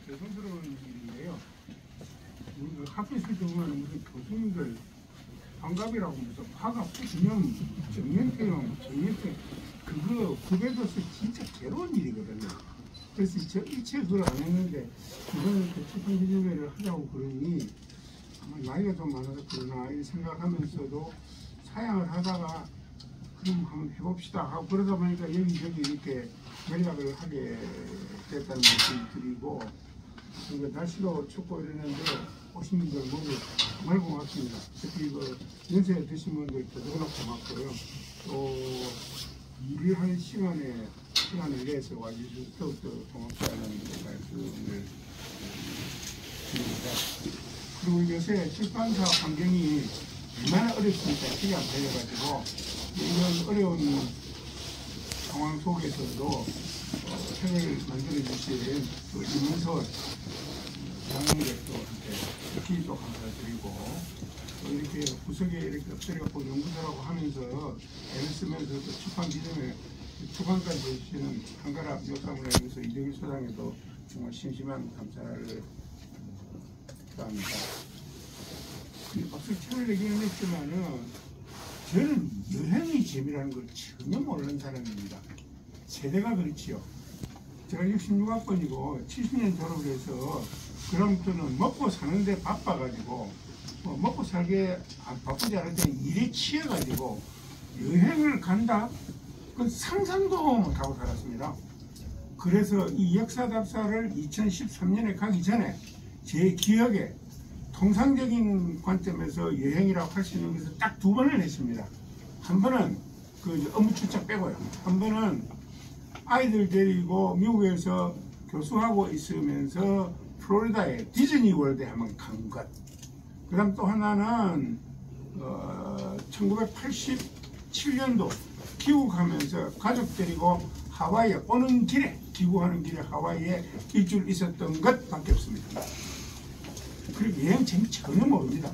죄송스러운 일인데요. 우리 학교 있을 때 보면 무슨 교수님들 환갑이라고 무슨 화갑 기념 정년퇴임 그거 구백에서 진짜 괴로운 일이거든요. 그래서 저 일체 그걸 안 했는데 이번에 그 출판기념회를 하자고 그러니 아마 나이가 좀 많아서 그러나 이 생각하면서도 사양을 하다가 그럼 한번 해봅시다 하고 그러다 보니까 여기저기 이렇게 연락을 하게 됐다는 말씀을 드리고, 그러니까 날씨도 춥고 이러는데 오신 분들 모두 정말 고맙습니다. 특히 그 연세 드신 분들 더더욱 고맙고요. 또 일을 하는 시간을 내서 와주셔서 더욱더 고맙다는 말씀을 드립니다. 그리고 요새 출판사 환경이 얼마나 어렵습니까? 시간 걸려가지고 이런 어려운 상황 속에서도 책을 만들어주신 그 이문서 장님들한테 특히 또 감사드리고, 또 이렇게 구석에 이렇게 엎드려고 연구소라고 하면서 애를 쓰면서 또 출판 기념에出版까지 해주시는 한가락 역사문화연구소 이정일 소장에도 정말 심심한 감사를 표합니다. 앞서 책을 얘기는 했지만은 저는 여행의 재미라는 걸 전혀 모르는 사람입니다. 세대가 그렇지요. 제가 66학번이고 70년 졸업을 해서 그럼부터는 먹고 사는데 바빠가지고 먹고 살게 바쁘지 않을 때는 일에 치여가지고 여행을 간다? 그건 상상도 못하고 살았습니다. 그래서 이 역사답사를 2013년에 가기 전에 제 기억에 통상적인 관점에서 여행이라고 할 수 있는 것을 딱 2번을 했습니다. 한 번은 그 업무 출장 빼고요. 한 번은 아이들 데리고 미국에서 교수하고 있으면서 플로리다의 디즈니 월드에 한번 간 것. 그 다음 또 하나는 1987년도 귀국하면서 가족 데리고 하와이에 오는 길에, 귀국하는 길에 하와이에 일주일 있었던 것 밖에 없습니다. 그리고 여행 재미 전혀 모릅니다.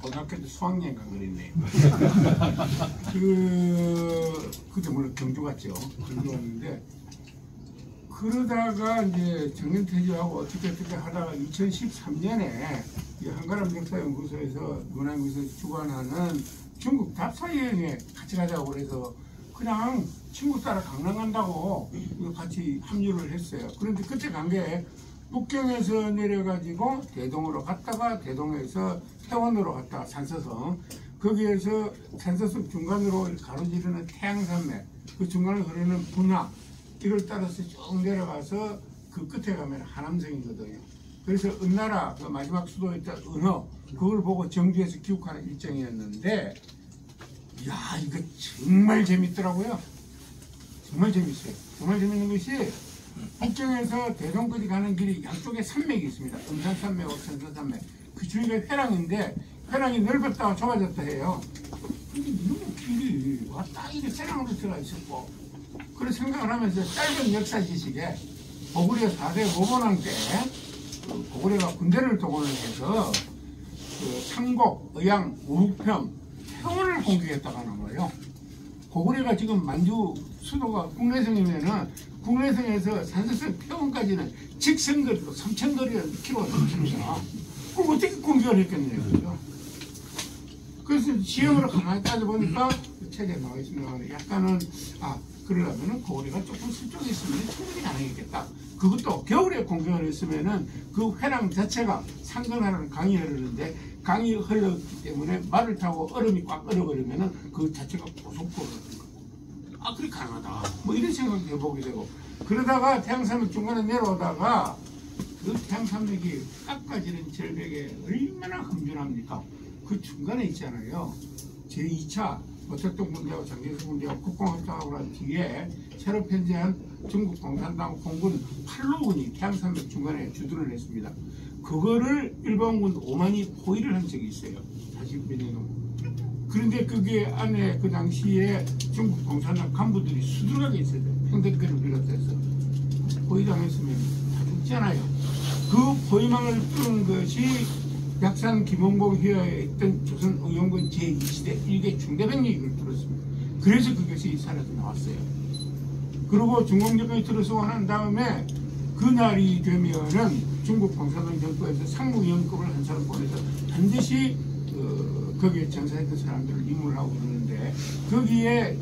고등학교 때 수학여행 간 거 있네요. 그때 물론 경주 갔죠. 경주 갔는데, 그러다가 이제 정년퇴직하고 어떻게 하다가 2013년에 한가람 역사연구소에서 문화연구소에서 주관하는 중국 답사 여행에 같이 가자고 그래서 그냥 친구 따라 강남 간다고 같이 합류를 했어요. 그런데 그때 간 게 북경에서 내려가지고 대동으로 갔다가 대동에서 태원으로 갔다가 산서성, 거기에서 산서성 중간으로 가로지르는 태양산맥, 그 중간에 흐르는 분화, 이걸 따라서 쭉 내려가서 그 끝에 가면 하남성이거든요. 그래서 은나라 그 마지막 수도였던 은어, 그걸 보고 정주에서 귀국하는 일정이었는데, 이야, 이거 정말 재밌더라고요. 정말 재밌어요. 정말 재밌는 것이 북경에서 대동까지 가는 길이 양쪽에 산맥이 있습니다. 음산산맥, 천산산맥. 그 주위가 회랑인데 회랑이 넓었다가 좁아졌다 해요. 근데 이런 길이 왔다 이렇게 회랑으로 들어가 있었고, 그런 생각을 하면서 짧은 역사 지식에 고구려 4대 모본왕 때 고구려가 군대를 동원을 해서 그 상곡, 의양, 우북평, 태원을 공격했다가 하는 거예요. 고구려가 지금 만주 수도가 국내성이면은 국내성에서 산서성 태원까지는 직선거리로 3,000km가 넘습니다. 그럼 어떻게 공격을 했겠네요. 그죠? 그래서 지형으로 가만히 따져보니까 그 책에 나와 있습니다. 약간은 그러려면은 고구려가 조금 서쪽에 있으면 충분히 가능했겠다. 그것도 겨울에 공격을 했으면은 그 회랑 자체가 상근하라는 강이 흐르는데 강이 흘렀기 때문에 말을 타고 얼음이 꽉 얼어버리면은 그 자체가 고속도로거든요. 그래 가능하다. 뭐 이런 생각도 해보게 되고, 그러다가 태양산맥 중간에 내려오다가 그 태양산맥이 깎아지는 절벽에 얼마나 험준합니까? 그 중간에 있잖아요. 제2차 모택동 군대하고 장개수 군대하고 국공합작하고 난 뒤에 새로 편제한 중국 공산당 공군 8로군이 태양산맥 중간에 주둔을 했습니다. 그거를 일본군 5만이 포위를 한 적이 있어요. 40몇 년 후. 그런데 그게 안에 그 당시에 중국 공산당 간부들이 수두룩하게 있어요. 평택교를 비롯해서. 포위당했으면 다 죽잖아요. 그 포위망을 뚫은 것이 약산 김원공 휘하에 있던 조선의용군 제2시대 1개 중대병력을 뚫었습니다. 그래서 그것이 사라져 나왔어요. 그리고 중공정권이 들어서고 난 다음에 그날이 되면은 중국 공산당 정부에서 상무위원급을 한 사람 보내서 반드시 거기에 전사했던 사람들을 입문하고 그러는데, 거기에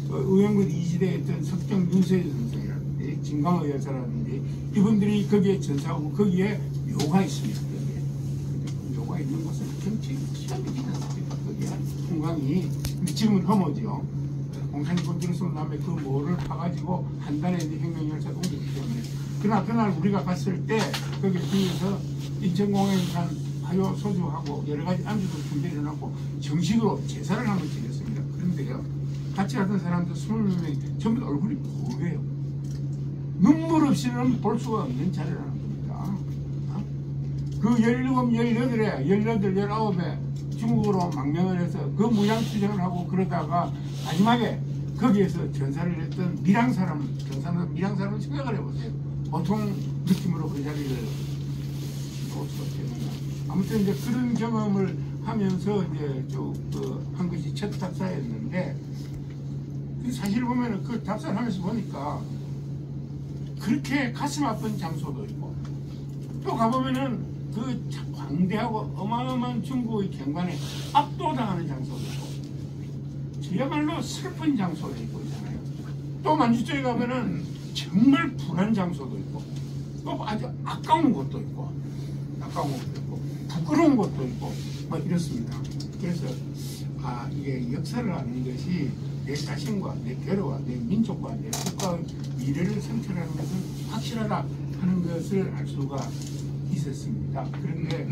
의원군 이지대에 있던 석정 윤세일 선생이라든지 진강의 여사라든지 이분들이 거기에 전사하고, 거기에 묘가 있습니다. 여기에 묘가 있는 곳은 경치 기가 막히지 않습니까? 거기에 풍광이 지금은 험하죠. 공산주권 들어선 다음에 그 모를 파가지고 한 달에 이제 혁명열차가 옮겼기 때문에. 그러나 그날 우리가 갔을 때 거기 뒤에서 인천공항에산 화요 소주하고 여러 가지 안주도 준비를 해놓고 정식으로 제사를 한번 지냈습니다. 그런데요, 같이 갔던 사람들 20명이 전부 얼굴이 보여요. 눈물 없이는 볼 수가 없는 자리라는 겁니다. 그 17, 18에 19에 중국으로 망명을 해서 그 무장투쟁을 하고 그러다가 마지막에 거기에서 전사를 했던 밀양 사람, 전사는 밀양 사람을 생각을 해보세요. 보통 느낌으로 그 자리를 볼 수 없겠느냐. 아무튼 이제 그런 경험을 하면서 이제 한 것이 첫 답사였는데, 사실 보면은 그 답사를 하면서 보니까 그렇게 가슴 아픈 장소도 있고, 또 가보면은 그 광대하고 어마어마한 중국의 경관에 압도당하는 장소도 있고, 저야말로 슬픈 장소도 있고 있잖아요. 또 만주 쪽에 가면은 정말 불안 장소도 있고, 또 아주 아까운 곳도 있고, 부끄러운 곳도 있고, 뭐 이렇습니다. 그래서 이게 역사를 아는 것이 내 자신과 내 결과, 내 민족과 내 국가의 미래를 선택하는 것은 확실하다 하는 것을 알 수가 있었습니다. 그런데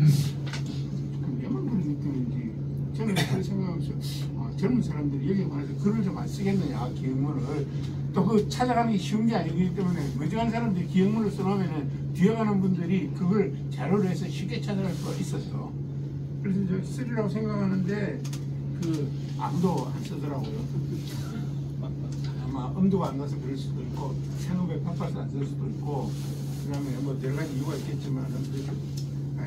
왜만 그런 느낌인지 저는 그렇게 생각하면서 젊은 사람들이 여기에 관해서 글을 좀 안 쓰겠느냐, 기획문을. 또 그 찾아가는 게 쉬운 게 아니기 때문에 멀쩡한 사람들이 기획문을 써놓으면 뒤에 가는 분들이 그걸 자료로 해서 쉽게 찾아갈 수가 있어서, 그래서 저 쓰리라고 생각하는데 아무도 안 쓰더라고요. 아마 엄두가 안 나서 그럴 수도 있고, 생업에 바빠서 안 쓸 수도 있고, 그 다음에 뭐 여러 가지 이유가 있겠지만,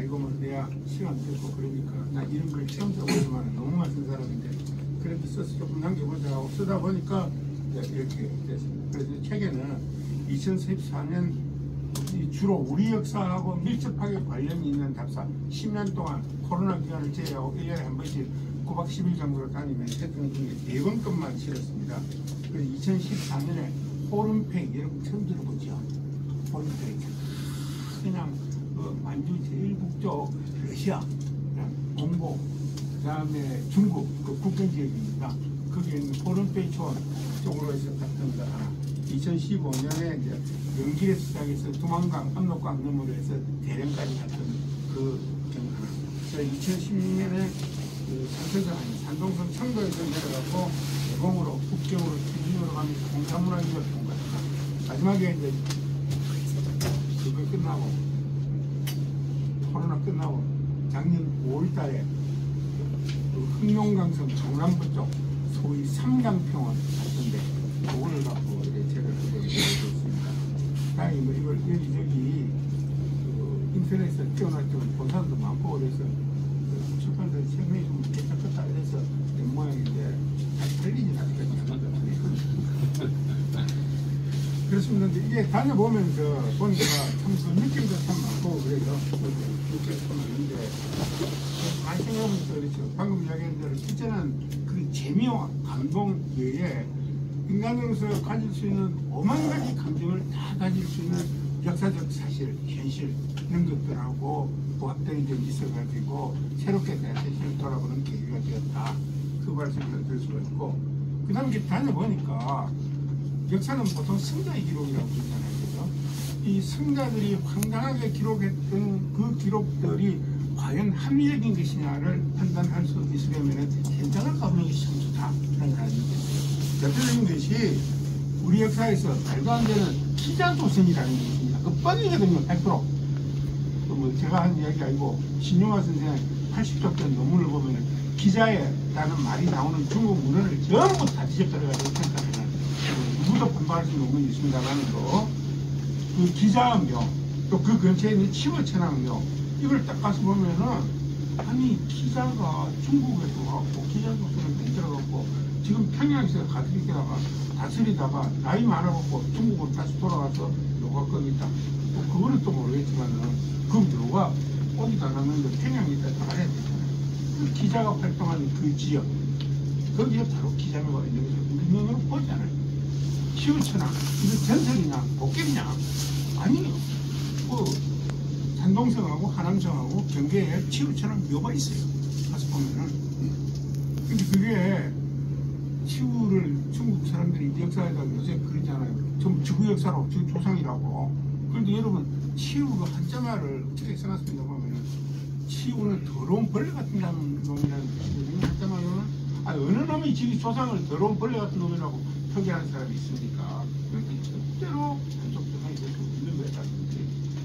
이거 뭐 내가 시간 됐고 그러니까 나 이런 걸 처음 써보지만 너무 많이 쓴 사람인데 그래도 써서 조금 남겨보자 하고 쓰다 보니까 이렇게 됐습니다. 그래서 책에는 2014년 주로 우리 역사하고 밀접하게 관련이 있는 답사, 10년 동안 코로나 기간을 제외하고 1년에 한 번씩 9박 10일 정도로 다니면서 했던 중에 4번급만 실었습니다. 그래서 2014년에 호른페이, 여러분 처음 들어보죠? 호른페이. 그냥 만주 제일 북쪽 러시아, 공고, 그 다음에 중국 국경 지역입니다. 거기에 있는 호른페이 촌 쪽으로 해서 갔던 거 하나. 2015년에 이제 연길에서 시작해서 두만강, 압록강 너머로 해서 대령까지 갔던 그 경 하나. 2016년에 산동성 청도에서 내려가고 대공으로 국경으로 태진으로 가면서 공산문화유를 본 겁니다. 마지막에 이제 그거 끝나고 코로나 끝나고 작년 5월달에 흑룡강성 동남부 쪽 소위 삼강평원 같은데 그거를 갖고 이렇게 책을 쓰고 있습니다. 다행히 뭐 이걸 여기저기 인터넷에 띄워놨지만 본 사람도 많고 그래서 출판사에 책명이 좀 괜찮겠다 이래서 된 모양인데 잘 팔리진 아직까지 않는다. 그렇습니다. 이게 다녀보면서 보니까 참 그 느낌도 참 많고 그래서 느낌이 참 많은데 많이 생각하면서 그렇죠. 방금 이야기한 대로 실제는 그 재미와 감동 외에 인간으로서 가질 수 있는 오만 가지 감정을 다 가질 수 있는 역사적 사실, 현실 이런 것들하고 부합되는 점이 있어가지고 새롭게 내 자신을 돌아보는 계기가 되었다. 그 말씀을 드릴 수가 있고, 그 다음에 다녀보니까 역사는 보통 승자의 기록이라고 그러잖아요. 그죠? 이 승자들이 황당하게 기록했던 그 기록들이 과연 합리적인 것이냐를 판단할 수 있으려면 현장을 가보는 것이 참 좋다라는 생각이 듭니다. 대표적인 것이 우리 역사에서 말도 안 되는 기자조선이라는 게 있습니다. 그 뻔히거든요. 100%. 뭐 제가 한 이야기 아니고 신용화 선생의 80쪽 된 논문을 보면 기자라는 말이 나오는 중국 문헌을 전부 다 뒤적거려가지고 평가하는, 누구도 반발할 수 있는 논문이 있습니다라는 거, 그 기자묘, 또 그 근처에 있는 치워천왕묘, 이걸 딱 가서 보면은 아니 기자가 중국에 들어갔고 기자조선을 만들어갖고 지금 평양에서 가톨릭에다가 다스리다가 나이 많아갖고 중국으로 다시 돌아가서 요가 거기 있다. 뭐 그거는 또 모르겠지만은 그럼 누가 오지도 않았는데 평양에 있다 말해야 되잖아요. 그 기자가 활동하는 그 지역 거기에 바로 기자묘가 있는 거죠. 우리 눈으로 보잖아요. 치우쳐나 이거 전설이냐 복길이냐 아니에요. 뭐 산동성하고 하남성하고 경계에 치우쳐는 묘가 있어요. 가서 보면은. 근데 그게 치우를 중국 사람들이 역사에다 요새 그러잖아요. 전부 지구 역사로 조상이라고. 그런데 여러분 치우가 한자말을 어떻게 생각했습니까? 보면은 치우는 더러운 벌레 같은 놈이라는 뜻이거든요. 한자말로는 어느 놈이 지구 조상을 더러운 벌레 같은 놈이라고 표기하는 사람이 있으니까 그렇게 절대로 한쪽 조상이 될 수 없는 거였다든지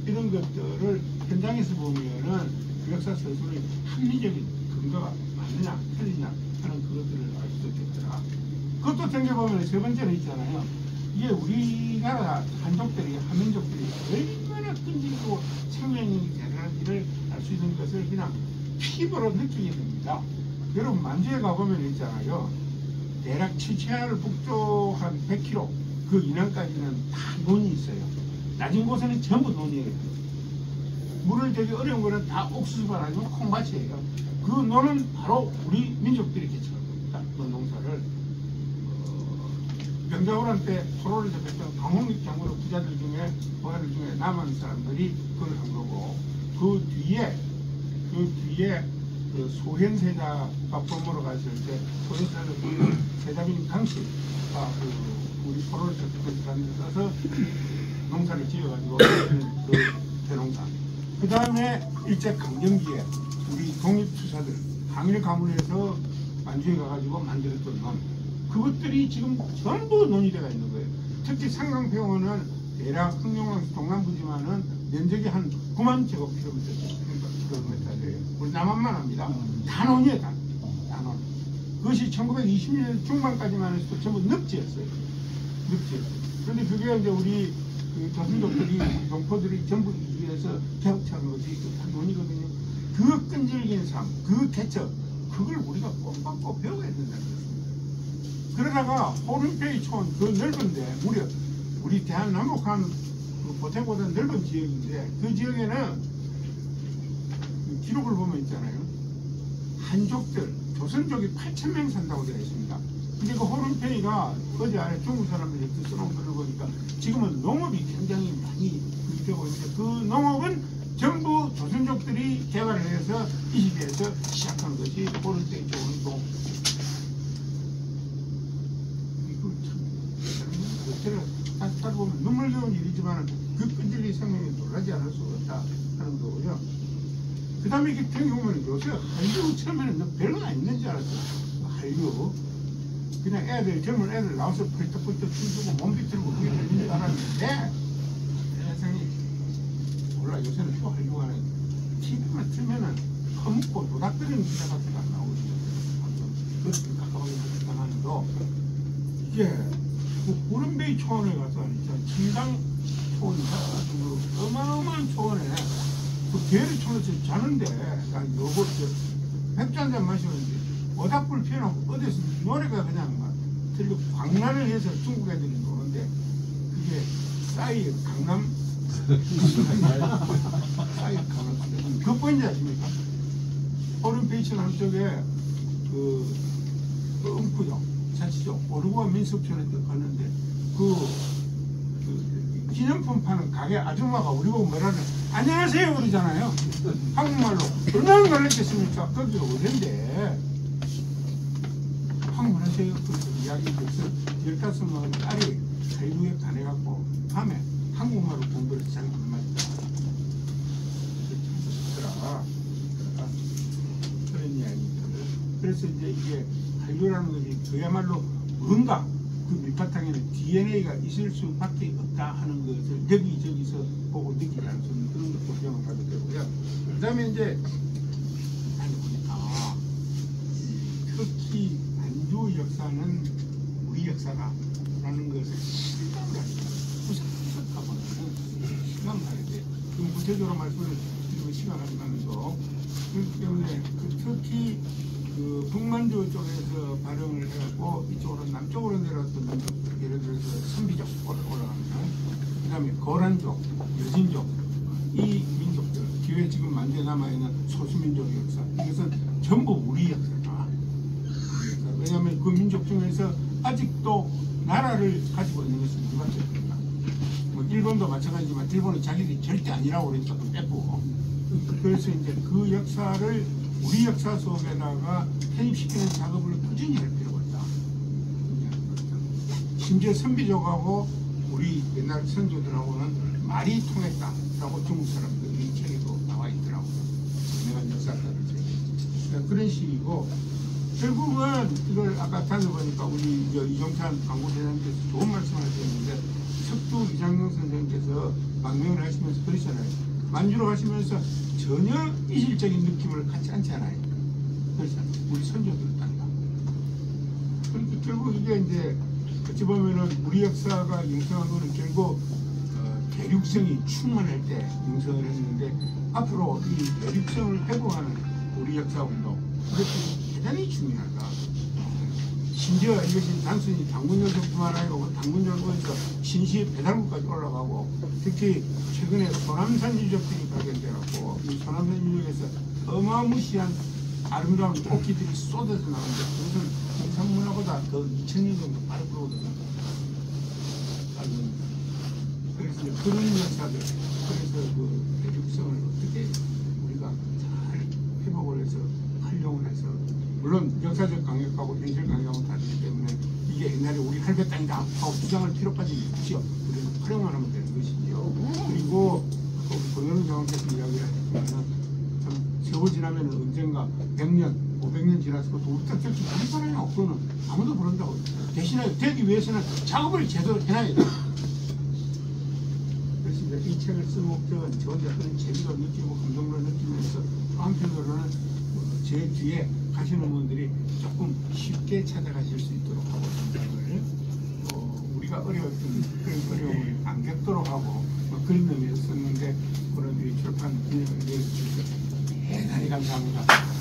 이런 것들을 현장에서 보면은 역사 서술의 합리적인 근거가 맞느냐 틀리냐 하는 그것들을 알 수 있겠더라. 그것도 생각해보면 세 번째는 있잖아요. 이게 우리나라 한족들이 한민족들이 얼마나 끈질기고 생명력이 대단한지를 알 수 있는 것을 그냥 피부로 느끼게 됩니다. 여러분 만주에 가보면 있잖아요. 대략 칠채하를 북쪽 한 100km 그 이남까지는 다 논이 있어요. 낮은 곳에는 전부 논이에요. 물을 되게 어려운 거는 다 옥수수가 아니면 콩밭이에요. 그 논은 바로 우리 민족들이 개척한 겁니다. 그 농사를 명자호란 때 포로를 잡혔던 강홍익 장군의 부자들 중에 부하들 중에 남한 사람들이 그걸 한 거고 그 뒤에 그 소현세자가 범으로 갔을 때 소현세자 세자빈 강씨가 그 우리 포로를 잡혔던 사람들 가서 농사를 지어가지고 그 대농사. 그 다음에 일제 강점기에 우리 독립투사들 항일 가문에서 만주에 가가지고 만들었던 논 그것들이 지금 전부 논의대가 있는 거예요. 특히 상강평원은 대략 흥룡강 동남부지만은 면적이 한 9만 제곱킬로미터예요. 우리 남한만 합니다. 단원이에요, 단원. 그것이 1920년 중반까지만 해도 전부 늪지였어요. 그런데 그게 이제 우리 그 조선족들이, 동포들이 전부 이주해서 개혁하는 것이 단원이거든요. 그 끈질긴 삶, 그 개척, 그걸 우리가 꼭 받고 배워야 된다는 것입니다. 그러다가 호른페이 촌, 그 넓은데, 무려 우리 대한남북한 그 보태보다 넓은 지역인데, 그 지역에는 기록을 보면 있잖아요. 한족들, 조선족이 8,000명 산다고 되어 있습니다. 근데 그 호른페이가 어제 안에 중국 사람들이 써놓은 걸 보니까 지금은 농업이 굉장히 많이 되고 있는데, 그 농업은 전부 조선족들이 개발을 해서 이 시대에서 시작한 것이 호른페이 쪽은 또 다시 보면 눈물겨운 일이지만 그 끈질긴 생명이 놀라지 않을 수 없다 하는 거고요. 그 다음에 이렇게 보면 요새 한류 처음에는 별로 안 있는 줄 알았어요. 한류 그냥 애들 젊은 애들 나와서 펄떡펄떡 춤추고 몸 비틀고 그게 되는 줄 알았는데 세상에 몰라. 요새는 또 한류가 아니라 TV만 틀면은 허묻고 노닥거리는 기자 같은 거 안 나오거든요. 그렇게 가까운 것도 이게 그 호른베이 초원에 가서 진당 초원인가 어마어마한 초원에 그 개를 쳐서 자는데 난 요거 맥주 한잔 마시는데 모닥불 피워놓고 어디서 노래가 그냥 막 들리고 광란을 해서 중국 애들이 노는데 그게 싸이 강남 싸이 강남 그거 보이지 않습니까? 호른베이 촌 한쪽에 그 음구역 자치죠. 오르고와 민속촌에 갔는데 그 기념품 파는 가게 아줌마가 우리 보고 뭐라는 안녕하세요 그러잖아요. 한국말로 얼마나 놀랐겠습니까? 거기가 어딘데 한국말하세요. 그래서 이야기해서 15명 딸이 한류에 반해갖고 밤에 한국말로 공부를 시작하는 말이다. 그런 이야기들. 그래서 이제 이게 한류라는 것이 그야말로 뭔가 그 밑바탕에는 DNA가 있을 수밖에 없다 하는 것을 여기저기서 보고 느끼지 않을 수 있는 그런 것도 경험을 하게 되고요. 그 다음에 이제 보니까 특히 만주 역사는 우리 역사다라는 것을 실감을 하게 돼요. 구석구석하고는 실감을 하게 돼요. 그럼 구체적으로 말씀을 드리고 시간 하지만서 그렇기 때문에 특히 그 북만주 쪽에서 발음을 해갖고 이쪽으로 남쪽으로 내려왔던 예를 들어서 선비적 올라가면 그다음에 거란족, 여진족, 이 민족들, 기회 지금 만대 남아있는 소수민족의 역사, 이것은 전부 우리 역사다. 왜냐하면 그 민족 중에서 아직도 나라를 가지고 있는 것은 우리밖에 없습니다. 뭐 일본도 마찬가지지만 일본은 자기들이 절대 아니라고 그러니까 또 빼고. 그래서 이제 그 역사를 우리 역사 속에다가 편입시키는 작업을 꾸준히 할 필요가 있다. 심지어 선비족하고 우리 옛날 선조들하고는 말이 통했다라고 중국 사람들이 이 책에도 나와 있더라고요. 내가 역사사를 그런 식이고, 결국은 이걸 아까 다녀보니까 우리 이종찬 광고대장님께서 좋은 말씀을 하셨는데, 석두 이장용 선생님께서 망명을 하시면서 그러잖아요. 만주로 가시면서 전혀 이질적인 느낌을 갖지 않잖아요. 그렇잖아요. 우리 선조들 땅이다. 그러니까 결국 이게 이제 어찌 보면은 우리 역사가 영성한 거는 결국 대륙성이 충만할 때 영성을 했는데, 앞으로 이 대륙성을 회복하는 우리 역사 운동, 이것이 대단히 중요하다. 심지어 이것이 단순히 당군정서뿐만 아니고 당군정서에서 신시 배달국까지 올라가고, 특히 최근에 소남산 유적들이 발견되었고, 이 소남산 유적에서 어마무시한 아름다운 꽃기들이 쏟아져 나오는데, 그것은 공산문화보다 더 2000년 정도 빠를 거거든요. 그래서 그런 역사들, 그래서 그 대륙성을 어떻게 우리가 잘 회복을 해서 활용을 해서, 물론 역사적 강력하고 현실 강력하고 다르기 때문에 이게 옛날에 우리 할배 땅이다 하고 주장할 필요까지 없죠. 우리는 활용만 하면 되는 것이지요. 그리고 권현우 장관께서 이야기를 하셨지만 참 세월 지나면 언젠가 100년, 500년 지나서도 우리 땅 결정 안 살아요. 그거는 아무도 모른다고. 대신에 되기 위해서는 작업을 제대로 해놔야 돼. 그래서 이제 이 책을 쓴 목적은 저 혼자 그런 재미를 느끼고 감동을 느끼면서, 또 한편으로는 제 뒤에 가시는 분들이 조금 쉽게 찾아가실 수 있도록 하고, 생각을 우리가 어려웠던 그런 어려움을 안 겪도록 하고 그런 의미에서 썼는데, 그런 출판 기념을 내려주셔서 대단히 감사합니다.